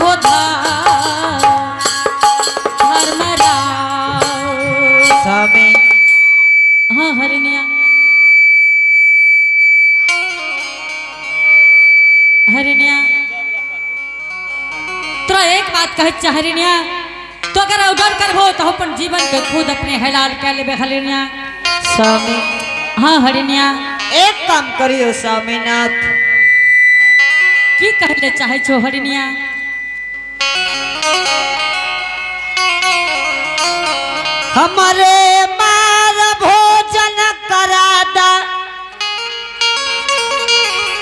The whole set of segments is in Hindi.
हो धर्मराव। स्वामी हाँ हरिणिया हरिणिया तो एक बात कहे चाह हरिणिया तो अगर उधर करबो तो अपन जीवन के खुद अपने हलाल कर लेबे हरिणिया। स्वामी हाँ हरिणिया एक काम करियो स्वामीनाथ। की कहले चाहे छो हरिणिया? हमारे मार भोजन करादा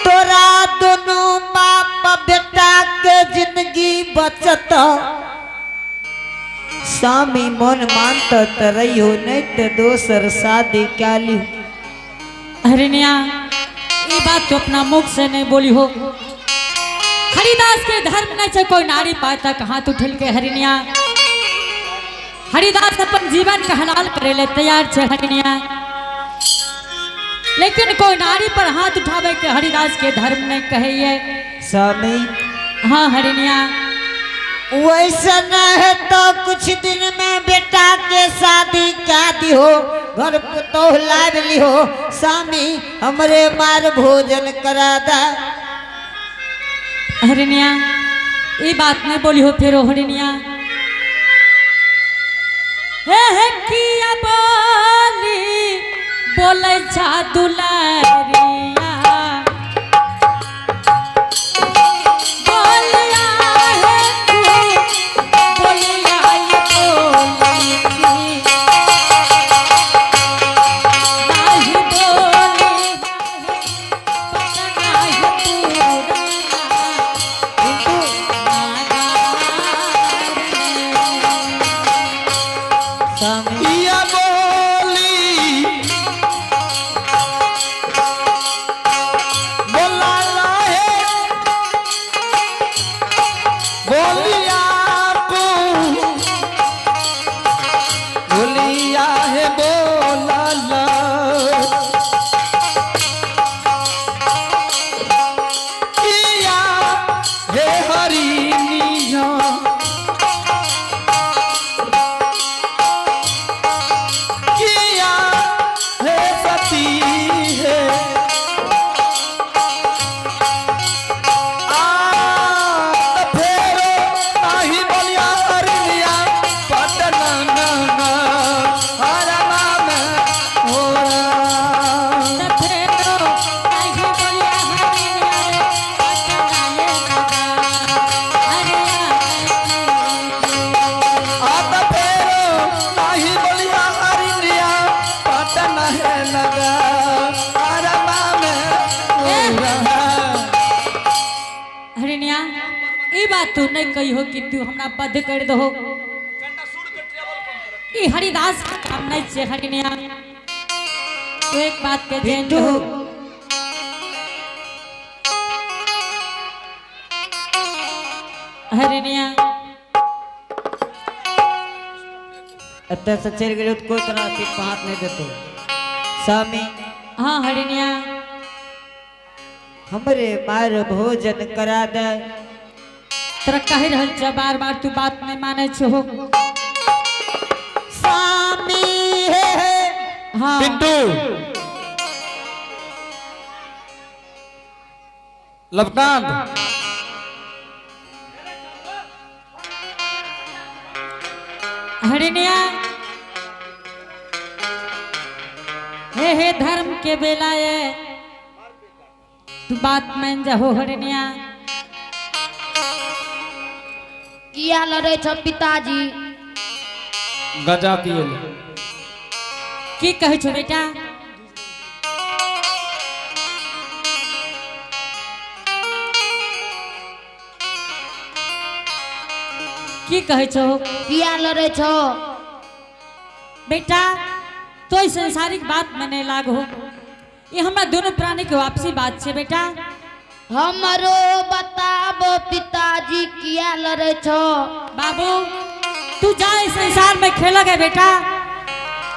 तोरा दोनों बाप बेटा के जिंदगी बचत। स्वामी मन मानत रही हो नहीं तो दोसर शादी क्या ली। हरिणिया ये बात तो अपना मुख से नहीं बोली हो। हरिदास के धर्म नहीं से कोई नारी पाता हाथ उठल के हरिणिया। हरिदास अपन जीवन के हलाल करे ले तैयार छे हरिणिया, लेकिन कोई नारी पर हाथ उठावे के हरिदास के धर्म नहीं कहे। स्वामी हाँ हरिणिया वैसा न है तो कुछ दिन में बेटा के शादी क्या दी हो घर तो लाभ ली हो। स्वामी हमरे मार भोजन करा दा। हरिणिया ये बात नहीं बोली हो फिर हरिणिया। हे किया बोली बोले जा दुलारिया बोलिया है तू बोलिया ये बोली नहीं बोली या बोली बोला है बोलिया को बोलिया है बोला किया है हरिनिया तू नहीं कही हो कि तू हमरा बध कर दो। ये हरिदास का काम नहीं छे हरिणिया। तो एक बात के ध्यान दो हरिणिया। अत्ते से चल गए तो कोई तरह पीठ पर हाथ नहीं देतो। स्वामी हाँ हरिणिया हमरे मार भोजन करा दे। तोरा कह रहल छ बार बार तू बात नहीं माने छो। स्वामी हाँ पिंटू लवकांत हरिणिया हे धर्म के बेला ये तू बात मान जाओ हरिणिया। किया लड़े छ पिताजी? गजा पिए की कहे छो बेटा? की कहे छो? किया लड़े छो? बेटा तो संसारिक बात में नहीं लाग हो। ये हमारा दोनों प्राणी के वापसी बात छे बेटा। हमरो बताबो पिताजी किया लड़े छो? बाबू तू जाए संसार में खेला गए बेटा।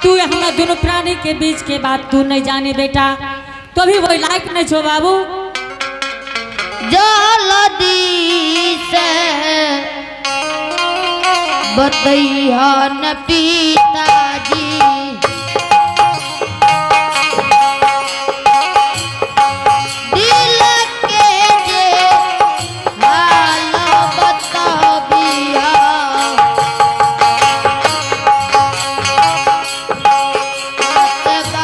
तू हमारा दोनों प्राणी के बीच के बात तू नहीं जानी बेटा। तो भी वही लायक नहीं छो बाबू। जल्दी से बतैया न पिताजी दिल के जे हाल बतबिया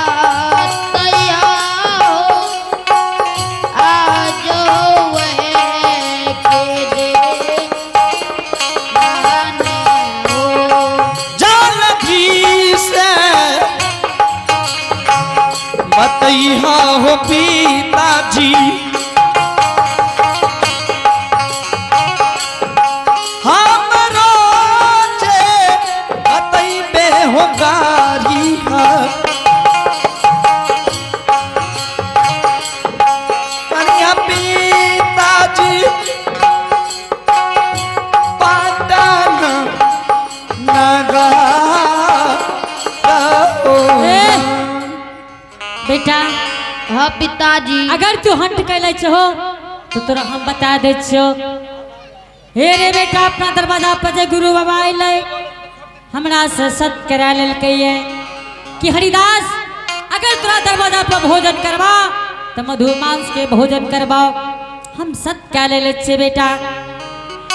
बतैया आज वह के दे जानकी से बतैया हो पिताजी हमरो जे बतैबे हो गारी कन्या पिताजी पाटन नगर बेटा हाँ पिताजी अगर तू हंट कैले छहो तो तोरा हम बता दे छो। हे रे बेटा अपना दरवाजा पर जे गुरु बाबा अइले हमरा से सत करा लेलकै ये कि हरिदास अगर तोरा दरवाजा पर भोजन करवा तो मधु मांस के भोजन करवाओ। हम सत कह ले छे बेटा।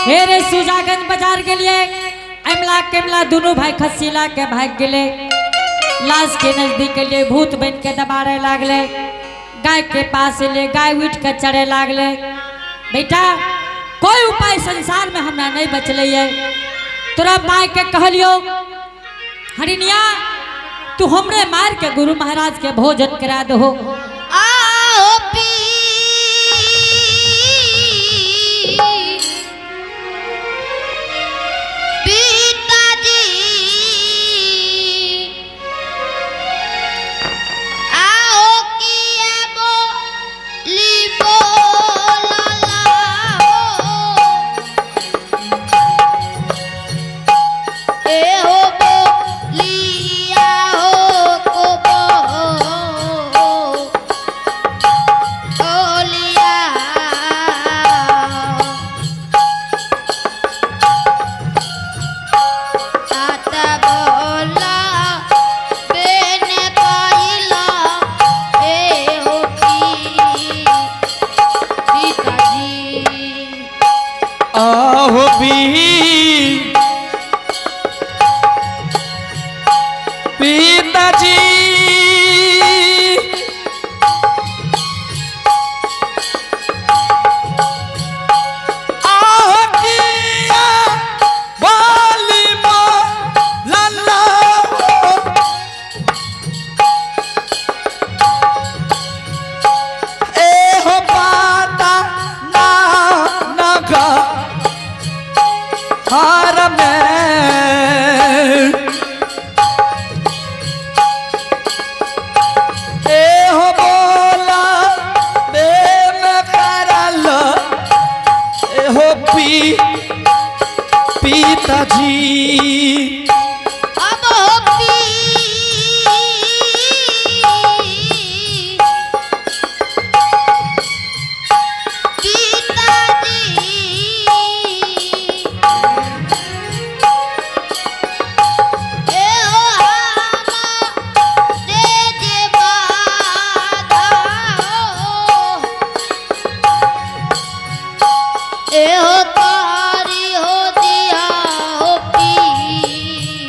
हे रे सुजागंज बाजार के लिए अमला केमला दोनों भाई खसीला के भाग गेले। लाश के नजदीक के लिए भूत बन के दबारे लागले। गाय के पास ले गाय उठ के चढ़े लागले। बेटा कोई उपाय संसार में हमरा नहीं बचले है। तोरा माय के कहलियो हरिनिया तू हमरे मार के गुरु महाराज के भोजन करा दो। आओ पिताजी आओ किया बोली बोलला ए हो बोलिया हो को बोलिया आता बोला बेन पाइला ए हो पिताजी आहो भी पिताजी आहो किया बोली बोलला ए हो पाता ना नगा हार में ए हो बोला बे में करल ए हो पिताजी अब हो पिताजी ए हो हम दे जे बाधा ए हो तारी हो दिया हो पिताजी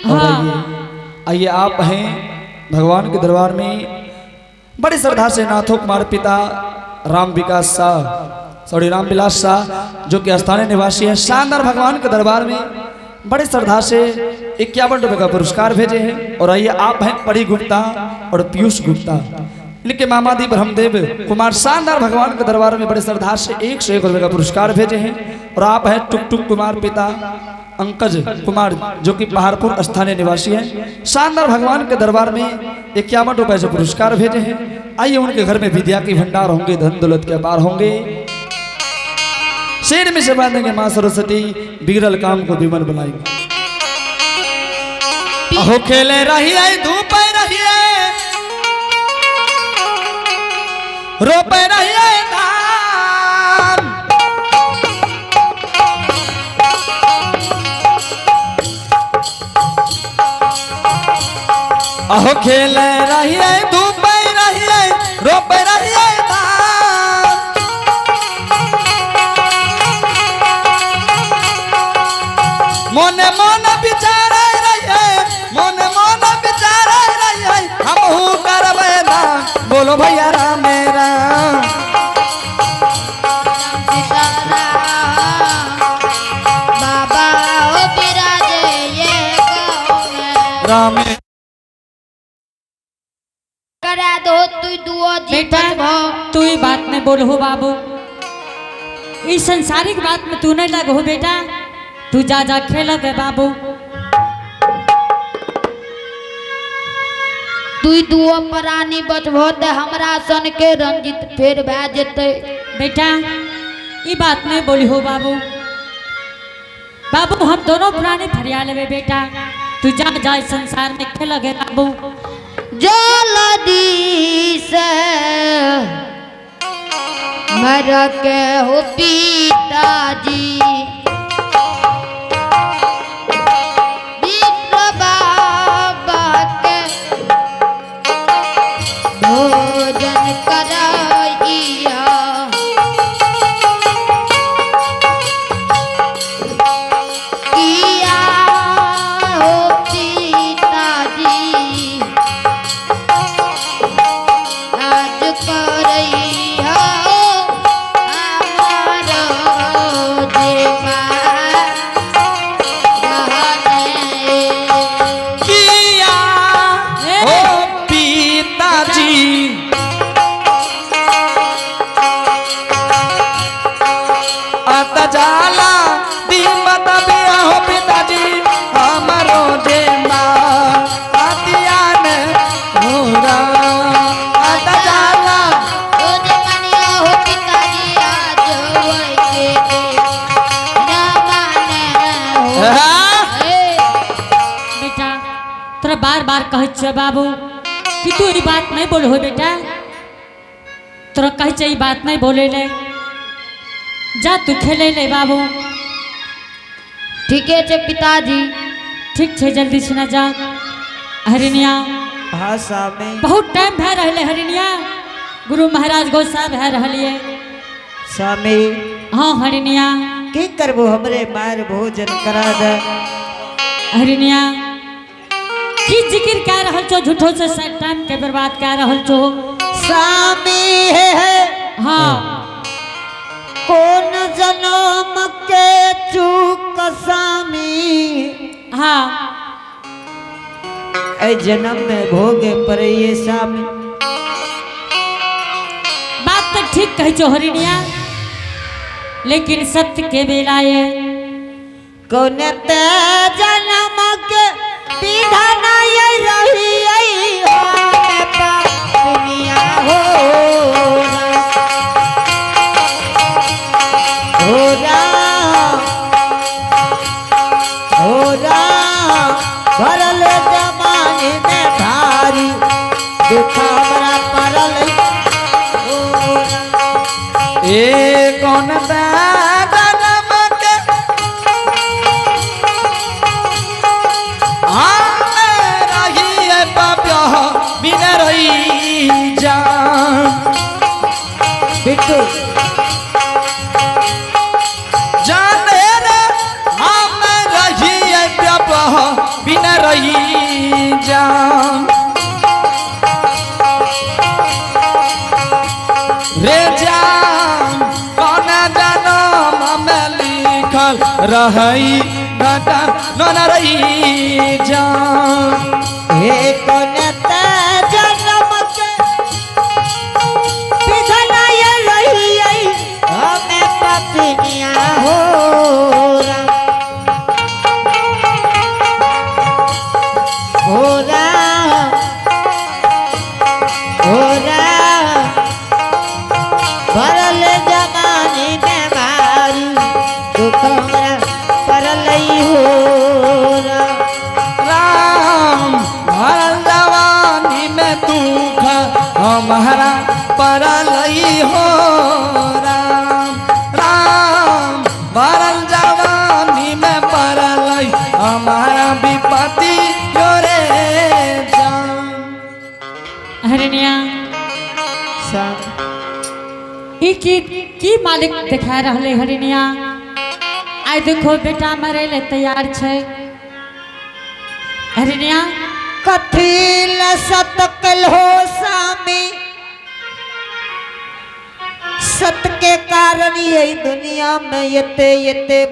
और हाँ। आइए आप हैं भगवान के दरबार में बड़ी श्रद्धा से नाथो कुमार पिता राम विकास शाह राम विलास शाह जो कि स्थानीय निवासी है, शानदार भगवान के दरबार में बड़ी श्रद्धा से 51 रुपये का पुरस्कार भेजे हैं। और आइए आप हैं परी गुप्ता और पीयूष गुप्ता, इनके मामादी ब्रह्मदेव कुमार शानदार भगवान के दरबार में बड़े श्रद्धा से 101 रुपये का पुरस्कार भेजे हैं। और आप हैं टुक टुक कुमार पिता अंकज कुमार जो कि पहाड़पुर स्थानीय निवासी हैं, शानदार भगवान के दरबार में 51 रुपये से पुरस्कार भेजे हैं। आइए उनके घर में विद्या की भंडार होंगे, धन दौलत के अपार होंगे। शेर में से बांधेंगे माँ सरस्वती, बिगड़ल काम को विमल बनाएंगे। अहो खेले रहिए धूप रहिए रोपे रहिए धान, अहो खेले रहिए धूप रहिए रोपे रहिए धान, मोने मोने बिचारे रहिए मोने मोने बिचारे रहिए हम हूँ करबे ना, बोलो भैया राम मेरा बाबा ओ बिराजे ये गाँव में। राम करा दो तू दुओ बेटा जीवन तू ही बात नहीं बोल हो बाबू, इस संसारिक बात में तू नहीं लग हो बेटा, तू जा जा खेल है बाबू। तू दुओ प्राणी बचबो ते हमरा सन के रंजित फेर भै जेते। बेटा ये बात नहीं बोली हो बाबू, बाबू हम दोनों प्राणी फरिया लेवे बेटा, तू जा जा इस संसार में खेल है बाबू। जल्दी से मर के हो पिताजी, विप्र बाबा के भोजन कराइया, किया हो पिताजी आज करैया हमारो देवा रहने। किया ओ पिताजी अत जाला दीमत बिया हो पिताजी हमारो देमा आतिया ने होरा अत जाला ओ जमनिया हो पिताजी आज वैसे न माने हो। बेटा तोरा बार बार कहे छे बाबू कि तू ये बात नहीं बोल हो बेटा, तोरा कहे छे ये बात नहीं बोले ले, जा तू खेले ले बाबू। ठीके छे पिताजी। ठीक छे जल्दी से ना जा हरिनिया, हाँ स्वामी बहुत टाइम भै रहले हरिनिया, गुरु महाराज गोसा भै रहलिए। स्वामी हाँ हरिनिया की करबो हमरे मार भोजन करा दे। हरिनिया की जिक्र कह रहल छो, झूठो से सब टाइम के बर्बाद कह रहल छो। स्वामी है हाँ कौन जन्म के चूक स्वामी, हाँ ऐ जन्म में भोगे पड़े ये स्वामी। बात तो ठीक कही छो हरिनिया, लेकिन सत्य के बेला ये कौन ते जन्म के विधान ये रही दुनिया हो भरल जमाने में भारी दुख हमरा पड़ल ए कौन जन्म के रही है पाप्या बिन रही जान बिट्टू जाने रे हम रही है पाप्या बिन रही रही न रही जान। हे कोनता जन्म के बिधना ये रही हमें पपिया हो भरल जमानी में भारी दुख हमरा परलई हो राम भरल जवानी में दुख हमारा परलई हो राम। राम भरल जवानी में परलई हमारा विपत्ति जोरे जान। हरनिया ई की मालिक देखा रहले हरिनिया। आइ देखो बेटा मरे ले तैयार छै हरिनिया। कथी ल सतकल हो सामी सत के कारण यही दुनिया में ये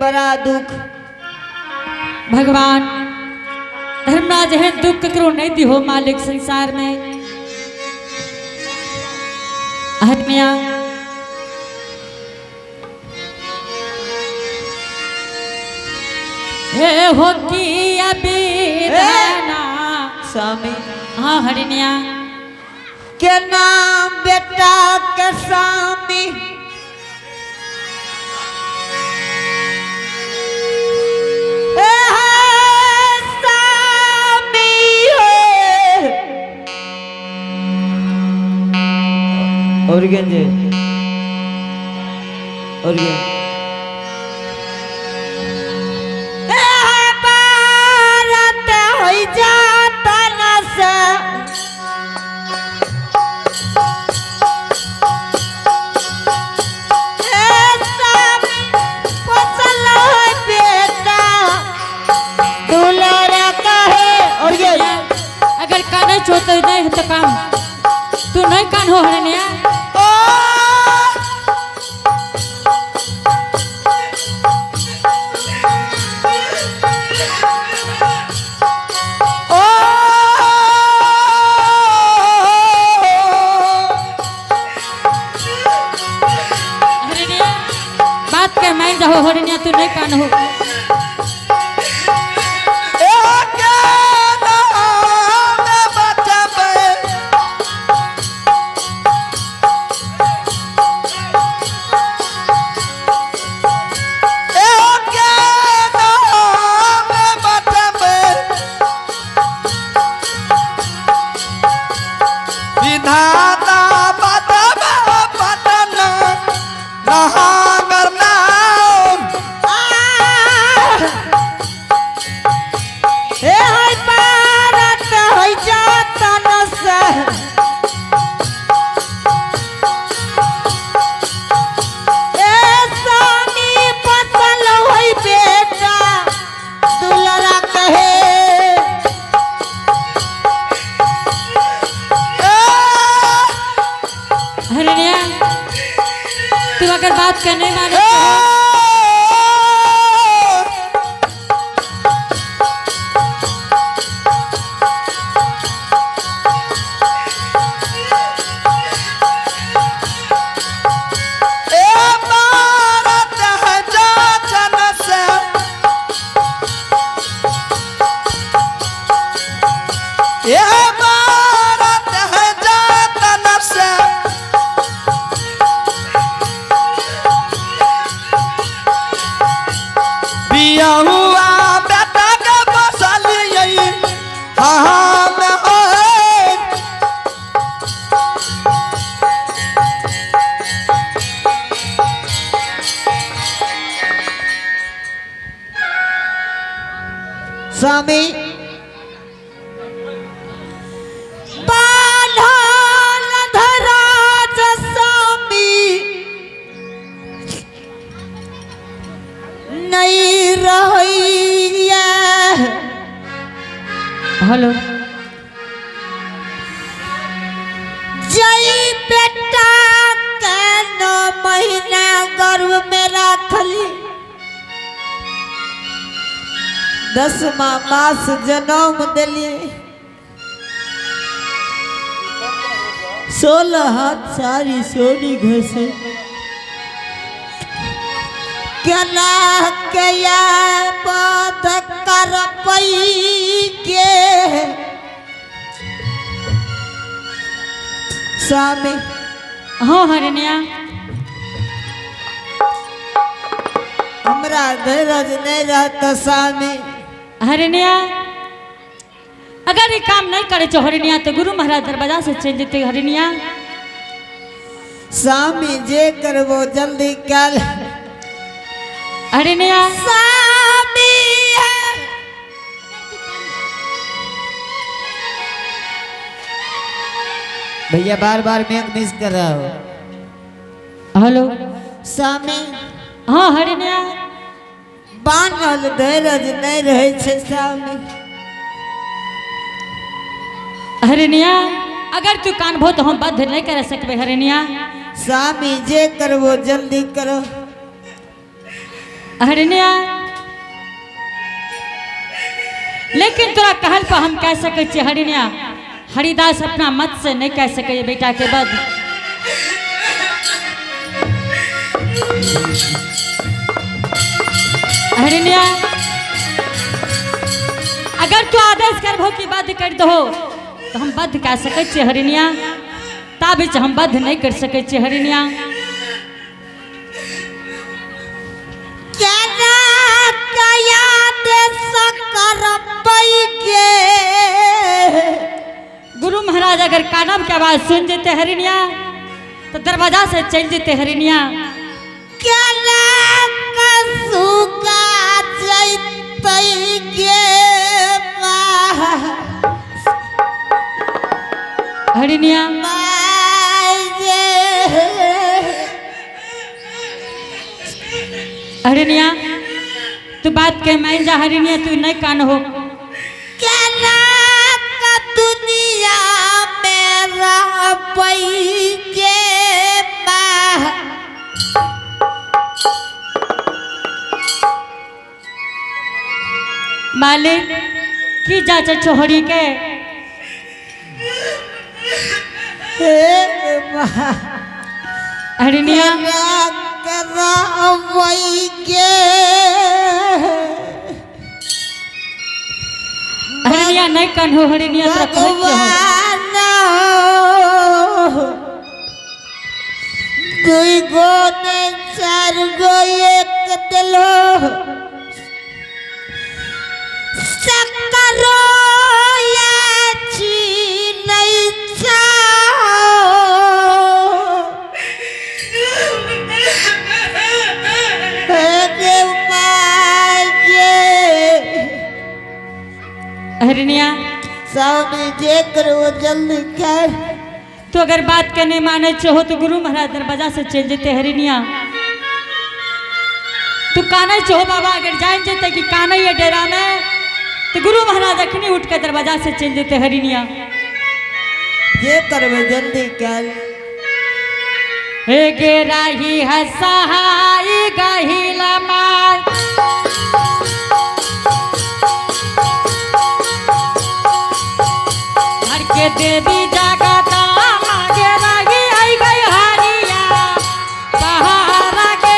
बड़ा दुख। भगवान धर्मराज है दुख ककरो नहीं दिहो मालिक संसार में। हरनिया ए हो की अभी ना स्वामी हाँ हरिनिया के नाम बेटा के स्वामी और गंजे और भारत हो जाता न से बेटा दुलारा कहे और अगर कान चोते नहीं तो काम तू नहीं कान हो हरनिया। बात के मैं जाओ हरनिया तू नहीं कान हो। हरनिया तू अगर बात करने माने स्वामी स्वामी नहीं रहिया। हेलो जय बेटा के 9 महीना गर्भ में रखली 10वां मास जन्म दिली 16 हाथ सारी सोनी घसे कला कया बात कर पई के सामे हाँ हरनिया हमरा धीरज नहीं रहता सामे हरनिया अगर ये काम नहीं करे छो हरनिया तो गुरु महाराज दरवाजा से चल जेते हरनिया सामी जे करबो जल्दी कर हरनिया सामी भैया बार बार मैं मिस कर रहा हूँ हेलो सामी हाँ हरनिया बानल धीरज नहीं रहे छे सामी हरनिया अगर तू कानबो तो हम बंद नहीं कर सकबे हरनिया सामी जे करबो जल्दी करो हरनिया लेकिन तोरा कहल पर हम कह सके छी हरनिया हरिदास अपना मत से नहीं कह सके बेटा के बाद हरनिया अगर तू आदेश करबो की बात कर दो तो हम बद्ध कह सके छी हरनिया ताबे हम बद्ध नहीं कर सके छी हरनिया गुरु महाराज अगर कानम की आवाज सुन जेते हरिनिया तो दरवाजा से चल जेते हरिनिया हरिनिया हरिनिया तू बात के मान जा हरिनिया तू नहीं कान हो दुनिया मेरा पई के मालिक की जाच छोहरी के हरिनिया हरिनिया नहीं कान हो हरिनिया तोरा कहत हो दुई गो ने चार गो एक दिलो सकरो या छी नहीं हरिनिया सामने जे करो जल्दी कर तो अगर बात के नहीं माने चाहो तो गुरु महाराज दरवाजा से चल जेते हरिनिया तू काने चाहो बाबा अगर जान जेते कि काने ये डेरा में तो गुरु महाराज अखनी उठ के दरवाजा से चल जेते हरिनिया जे करबे जल्दी कर हे गेराही हसहाई गहिला मार हर के देवी जगता मागे रही आई गई हरिया पहाड़ के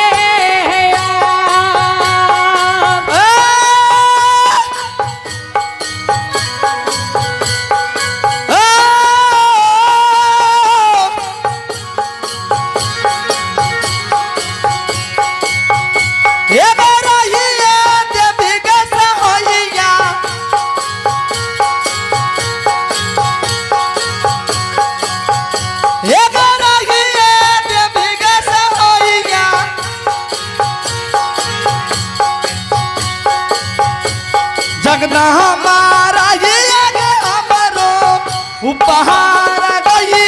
जगना हमारा ये आगे हमरो उपहार गई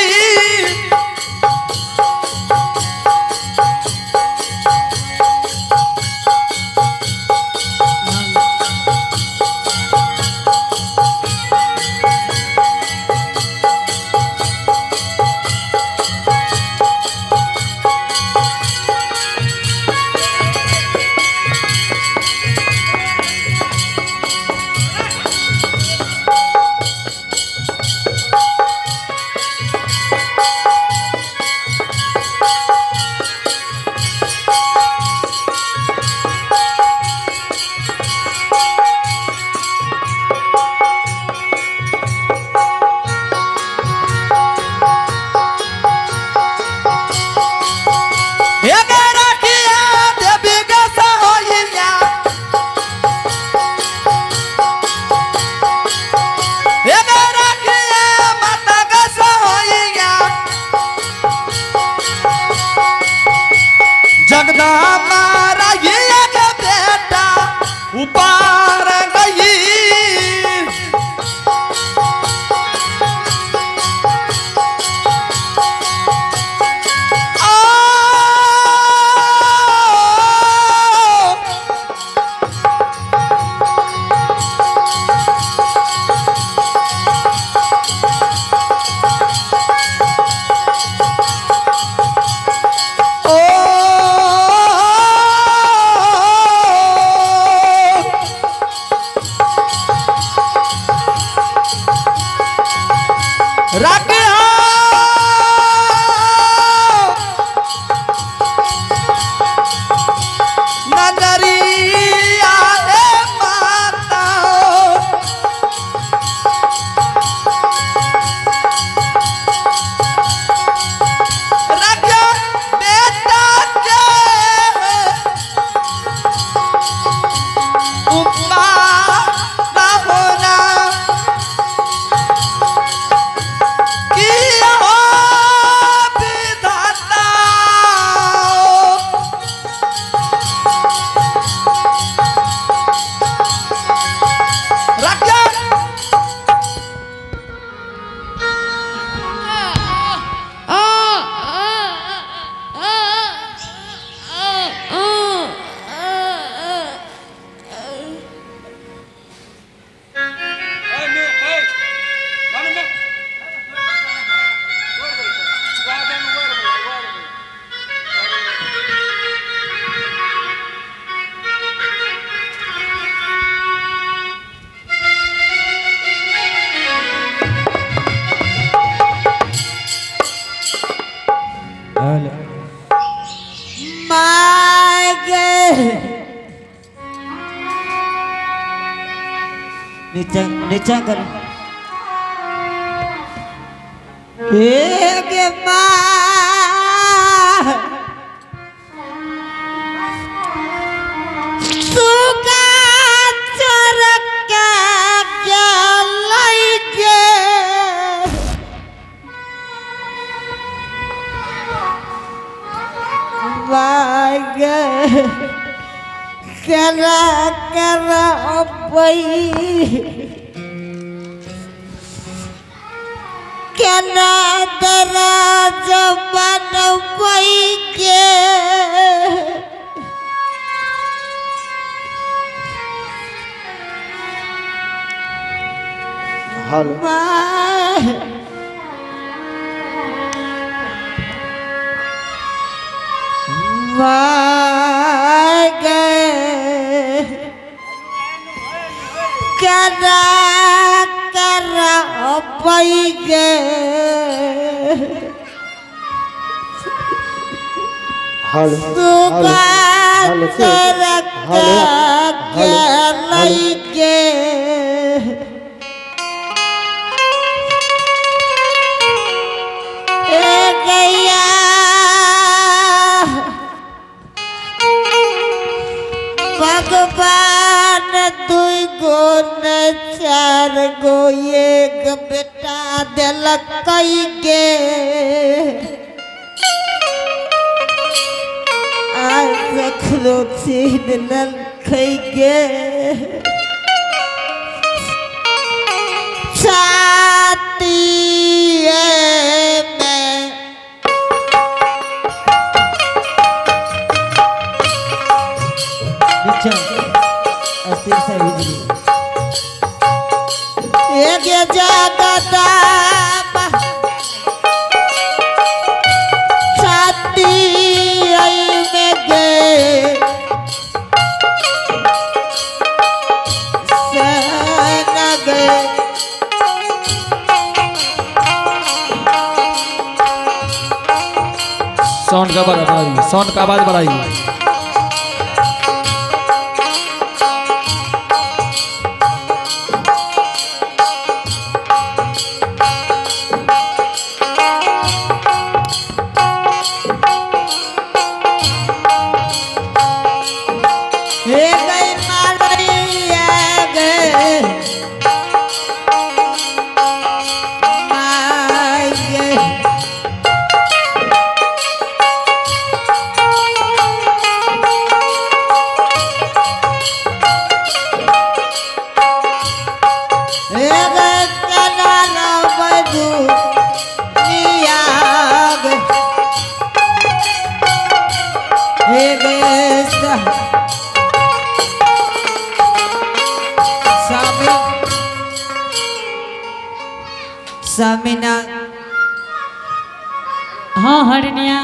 नीचे नीचे कर एक माँ सुगा चरक के लइके वागे करा करा पई केना दराज बनबै के हेलो वागे करा करा पई गे सुगा चरक के लइके गया भगवान दुई गो न चार गो एक बेटा दिलक गे आज रखलो छीन ललकै गे छाती अस्थिर से बिजली एक जगदा छाती में गे सेना गे साउंड का आवाज बढ़ाइए, साउंड का आवाज बढ़ाइए। सामिना हाँ हरनिया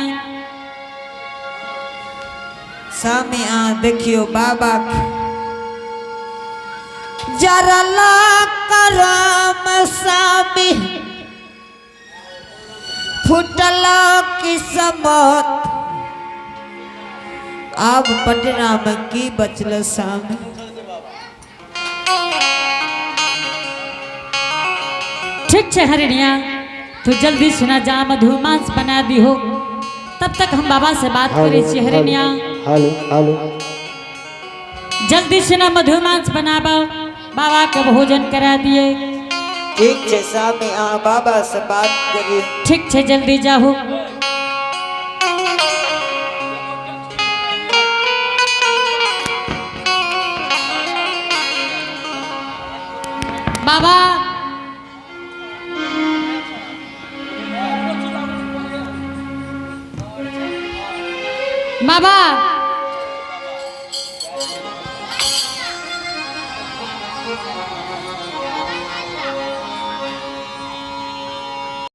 सामिया देखियो बाबा जरला करम सामी फुटला किस्मत अब पटना में की बचल सामी ठीक है हरनिया तो जल्दी सुना जा मधुमांस बना दी हो तब तक हम बाबा से बात करे छी हरनिया हेलो हेलो जल्दी सुना मधुमांस बनाबा बाबा के भोजन करा दिए ठीक है सामी बाबा से बात करिए ठीक है जल्दी जाओ बाबा बाबा